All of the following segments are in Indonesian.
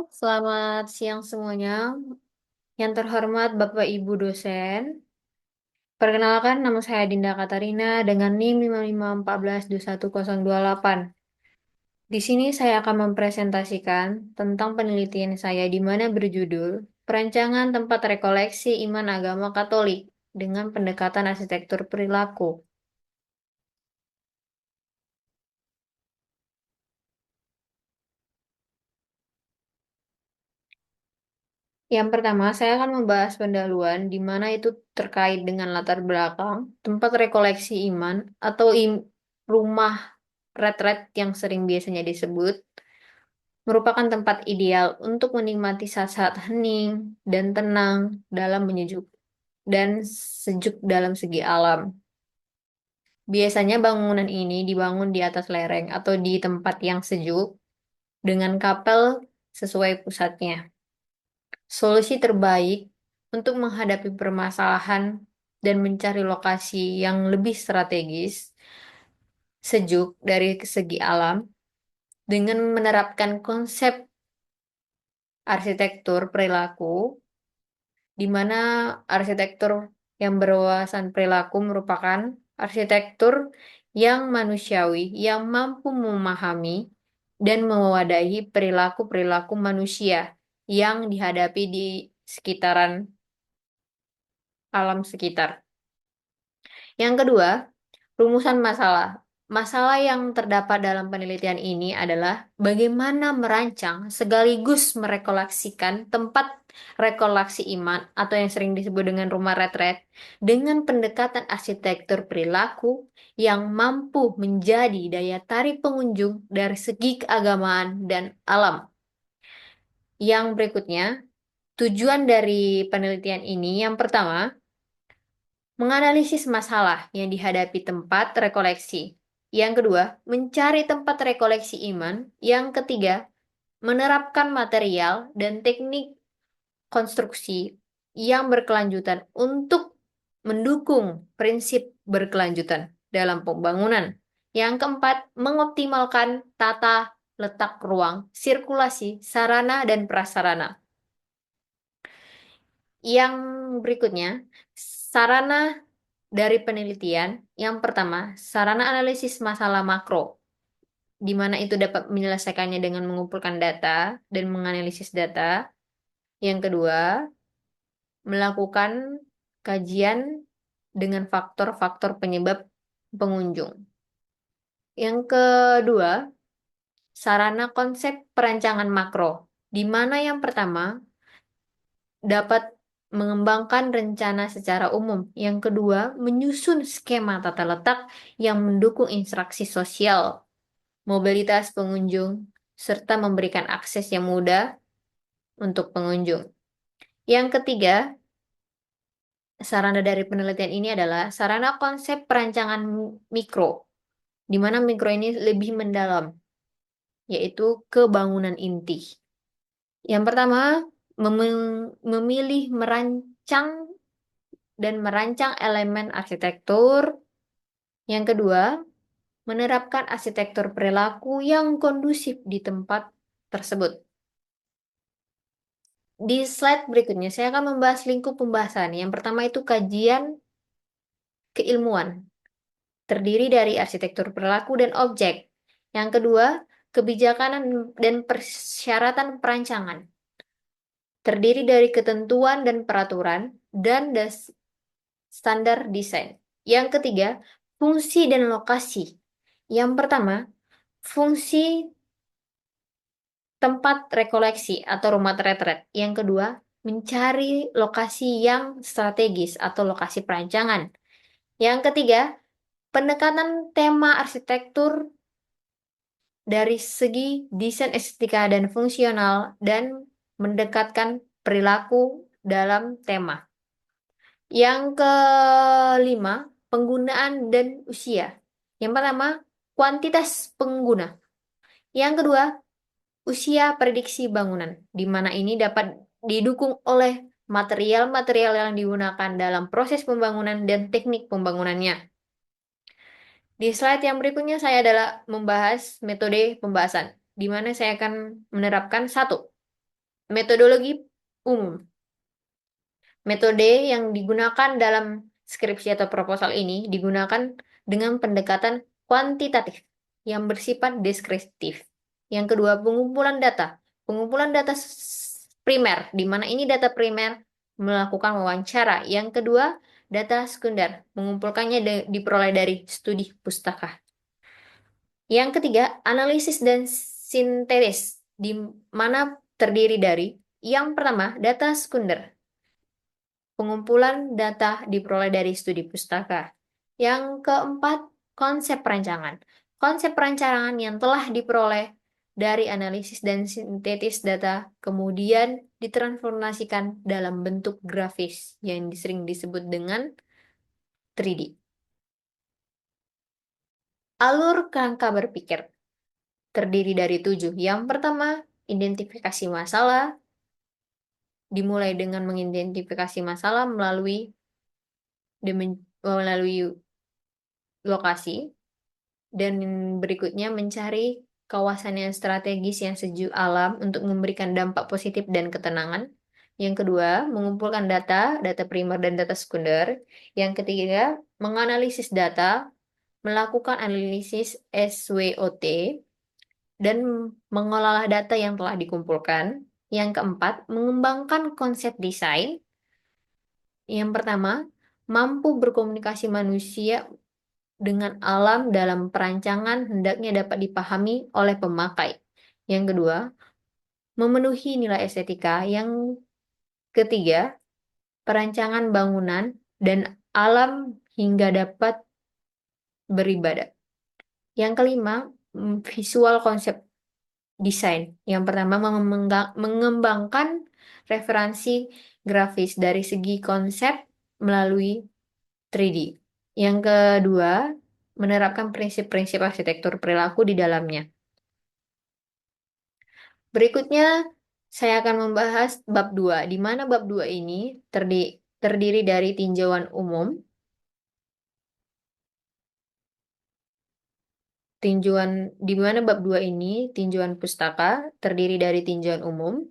Selamat siang semuanya. Yang terhormat Bapak Ibu dosen. Perkenalkan, nama saya Dinda Katarina dengan NIM 5514210028. Di sini saya akan mempresentasikan tentang penelitian saya di mana berjudul Perancangan Tempat Rekoleksi Iman Agama Katolik dengan Pendekatan Arsitektur Perilaku. Yang pertama, saya akan membahas pendahuluan di mana itu terkait dengan latar belakang, tempat rekoleksi iman, atau rumah retret yang sering biasanya disebut, merupakan tempat ideal untuk menikmati saat-saat hening dan tenang dalam menyejuk dan sejuk dalam segi alam. Biasanya bangunan ini dibangun di atas lereng atau di tempat yang sejuk dengan kapel sesuai pusatnya. Solusi terbaik untuk menghadapi permasalahan dan mencari lokasi yang lebih strategis, sejuk dari segi alam, dengan menerapkan konsep arsitektur perilaku, di mana arsitektur yang berwawasan perilaku merupakan arsitektur yang manusiawi, yang mampu memahami dan mewadahi perilaku-perilaku manusia yang dihadapi di sekitaran alam sekitar. Yang kedua, rumusan masalah. Masalah yang terdapat dalam penelitian ini adalah bagaimana merancang sekaligus merekoleksikan tempat rekoleksi iman atau yang sering disebut dengan rumah retret dengan pendekatan arsitektur perilaku yang mampu menjadi daya tarik pengunjung dari segi keagamaan dan alam. Yang berikutnya, tujuan dari penelitian ini yang pertama, menganalisis masalah yang dihadapi tempat rekoleksi. Yang kedua, mencari tempat rekoleksi iman. Yang ketiga, menerapkan material dan teknik konstruksi yang berkelanjutan untuk mendukung prinsip berkelanjutan dalam pembangunan. Yang keempat, mengoptimalkan tata letak ruang, sirkulasi, sarana, dan prasarana. Yang berikutnya, sarana dari penelitian. Yang pertama, sarana analisis masalah makro, di mana itu dapat menyelesaikannya dengan mengumpulkan data dan menganalisis data. Yang kedua, melakukan kajian dengan faktor-faktor penyebab pengunjung. Yang kedua, sarana konsep perancangan makro, di mana yang pertama dapat mengembangkan rencana secara umum. Yang kedua, menyusun skema tata letak yang mendukung interaksi sosial, mobilitas pengunjung, serta memberikan akses yang mudah untuk pengunjung. Yang ketiga, sarana dari penelitian ini adalah sarana konsep perancangan mikro, di mana mikro ini lebih mendalam, yaitu kebangunan inti. Yang pertama, memilih merancang dan merancang elemen arsitektur. Yang kedua, menerapkan arsitektur perilaku yang kondusif di tempat tersebut. Di slide berikutnya, saya akan membahas lingkup pembahasan. Yang pertama itu kajian keilmuan, terdiri dari arsitektur perilaku dan objek. Yang kedua, kebijakan dan persyaratan perancangan, terdiri dari ketentuan dan peraturan dan standar desain. Yang ketiga, fungsi dan lokasi. Yang pertama, fungsi tempat rekoleksi atau rumah retret. Yang kedua, mencari lokasi yang strategis atau lokasi perancangan. Yang ketiga, pendekatan tema arsitektur dari segi desain estetika dan fungsional dan mendekatkan perilaku dalam tema. Yang kelima, penggunaan dan usia. Yang pertama, kuantitas pengguna. Yang kedua, usia prediksi bangunan, di mana ini dapat didukung oleh material-material yang digunakan dalam proses pembangunan dan teknik pembangunannya. Di slide yang berikutnya saya adalah membahas metode pembahasan, di mana saya akan menerapkan satu, Metodologi umum. Metode yang digunakan dalam skripsi atau proposal ini digunakan dengan pendekatan kuantitatif yang bersifat deskriptif. Yang kedua, pengumpulan data. Pengumpulan data primer, di mana ini data primer melakukan wawancara. Yang kedua, data sekunder, mengumpulkannya diperoleh dari studi pustaka. Yang ketiga, analisis dan sintetis, di mana terdiri dari yang pertama, data sekunder. Pengumpulan data diperoleh dari studi pustaka. Yang keempat, konsep perancangan. Konsep perancangan yang telah diperoleh dari analisis dan sintetis data kemudian ditransformasikan dalam bentuk grafis yang sering disebut dengan 3D. Alur kerangka berpikir terdiri dari 7. Yang pertama, identifikasi masalah, dimulai dengan mengidentifikasi masalah melalui lokasi, dan berikutnya mencari kawasan yang strategis yang sejuk alam untuk memberikan dampak positif dan ketenangan. Yang kedua, mengumpulkan data primer dan data sekunder. Yang ketiga, menganalisis data, melakukan analisis SWOT, dan mengolah data yang telah dikumpulkan. Yang keempat, mengembangkan konsep desain. Yang pertama, mampu berkomunikasi manusia dengan alam dalam perancangan hendaknya dapat dipahami oleh pemakai. Yang kedua, memenuhi nilai estetika. Yang ketiga, perancangan bangunan dan alam hingga dapat beribadah. Yang kelima, visual konsep desain. Yang pertama, mengembangkan referensi grafis dari segi konsep melalui 3D. Yang kedua, menerapkan prinsip-prinsip arsitektur perilaku di dalamnya. Berikutnya, saya akan membahas bab 2, di mana bab 2 ini terdiri dari tinjauan umum, di mana bab 2 ini tinjauan pustaka terdiri dari tinjauan umum.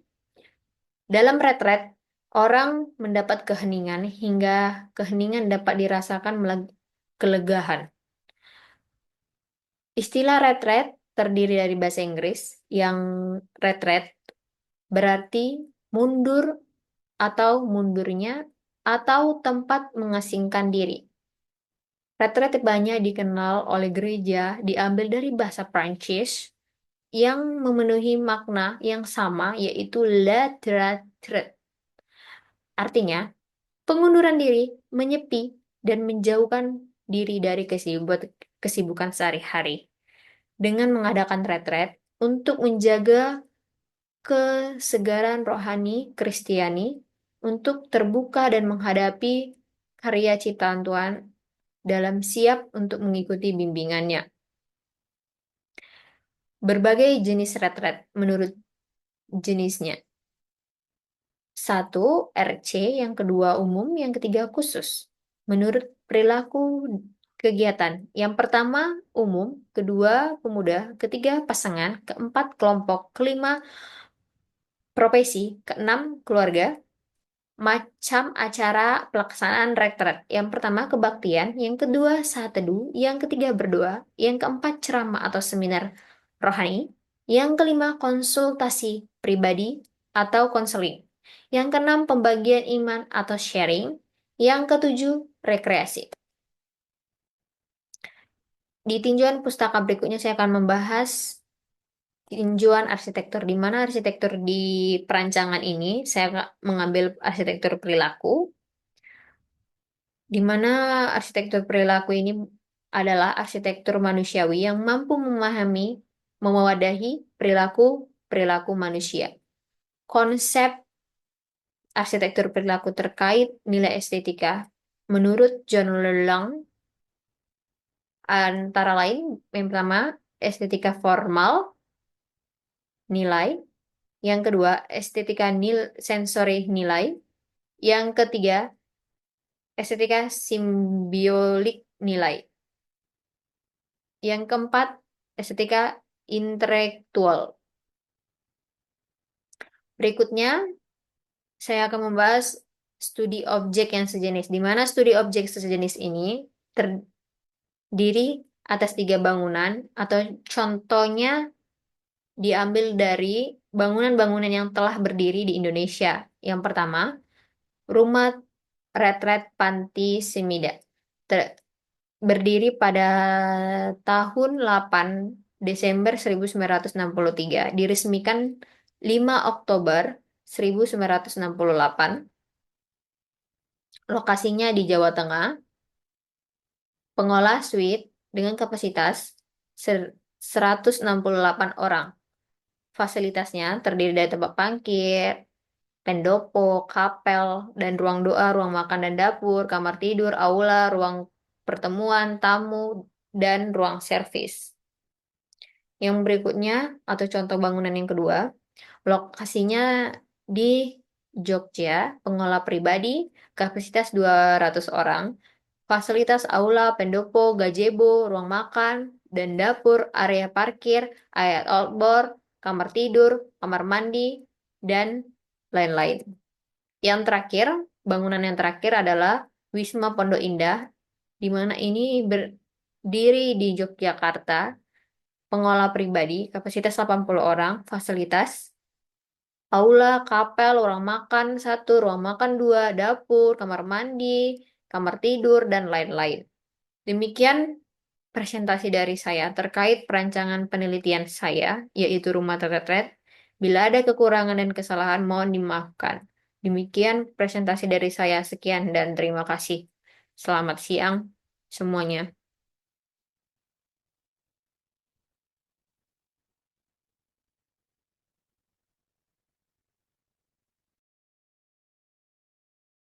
Dalam retret, orang mendapat keheningan hingga keheningan dapat dirasakan kelegahan. Istilah retret terdiri dari bahasa Inggris yang retret berarti mundur atau mundurnya atau tempat mengasingkan diri. Retret banyak dikenal oleh gereja diambil dari bahasa Prancis yang memenuhi makna yang sama yaitu la retrait. Artinya, pengunduran diri, menyepi, dan menjauhkan diri dari kesibukan sehari-hari. Dengan mengadakan retret untuk menjaga kesegaran rohani Kristiani, untuk terbuka dan menghadapi karya ciptaan Tuhan dalam siap untuk mengikuti bimbingannya. Berbagai jenis retret menurut jenisnya. Satu, RC, yang kedua umum, yang ketiga khusus. Menurut perilaku kegiatan. Yang pertama umum, kedua pemuda, ketiga pasangan, keempat kelompok, kelima profesi, keenam keluarga. Macam acara pelaksanaan retret. Yang pertama kebaktian, yang kedua saat teduh, yang ketiga berdoa, yang keempat ceramah atau seminar rohani, yang kelima konsultasi pribadi atau konseling, yang keenam pembagian iman atau sharing, yang ketujuh rekreasi. Di tinjauan pustaka berikutnya saya akan membahas tinjauan arsitektur, di mana arsitektur di perancangan ini saya mengambil arsitektur perilaku, di mana arsitektur perilaku ini adalah arsitektur manusiawi yang mampu memahami, mewadahi perilaku manusia. Konsep arsitektur perilaku terkait nilai estetika menurut John Lelong antara lain yang pertama estetika formal nilai, yang kedua estetika sensori nilai, yang ketiga estetika simbiolik nilai, yang keempat estetika intelektual. Berikutnya, saya akan membahas studi objek yang sejenis, di mana studi objek sejenis ini terdiri atas tiga bangunan, atau contohnya diambil dari bangunan-bangunan yang telah berdiri di Indonesia. Yang pertama, Rumah Retret Panti Simida. Berdiri pada tahun 8 Desember 1963, diresmikan 5 Oktober 1968. Lokasinya di Jawa Tengah, pengolah suite dengan kapasitas 168 orang. Fasilitasnya terdiri dari tempat parkir, pendopo, kapel, dan ruang doa, ruang makan dan dapur, kamar tidur, aula, ruang pertemuan, tamu, dan ruang servis. Yang berikutnya, atau contoh bangunan yang kedua, lokasinya di Jogja, pengelola pribadi, kapasitas 200 orang, fasilitas aula, pendopo, gazebo, ruang makan, dan dapur, area parkir, area outdoor, kamar tidur, kamar mandi, dan lain-lain. Yang terakhir, bangunan yang terakhir adalah Wisma Pondok Indah, di mana ini berdiri di Yogyakarta, pengolah pribadi, kapasitas 80 orang, fasilitas, aula, kapel, ruang makan satu, ruang makan dua, dapur, kamar mandi, kamar tidur, dan lain-lain. Demikian presentasi dari saya terkait perancangan penelitian saya, yaitu Rumah Terretret. Bila ada kekurangan dan kesalahan, mohon dimaafkan. Demikian presentasi dari saya. Sekian dan terima kasih. Selamat siang semuanya.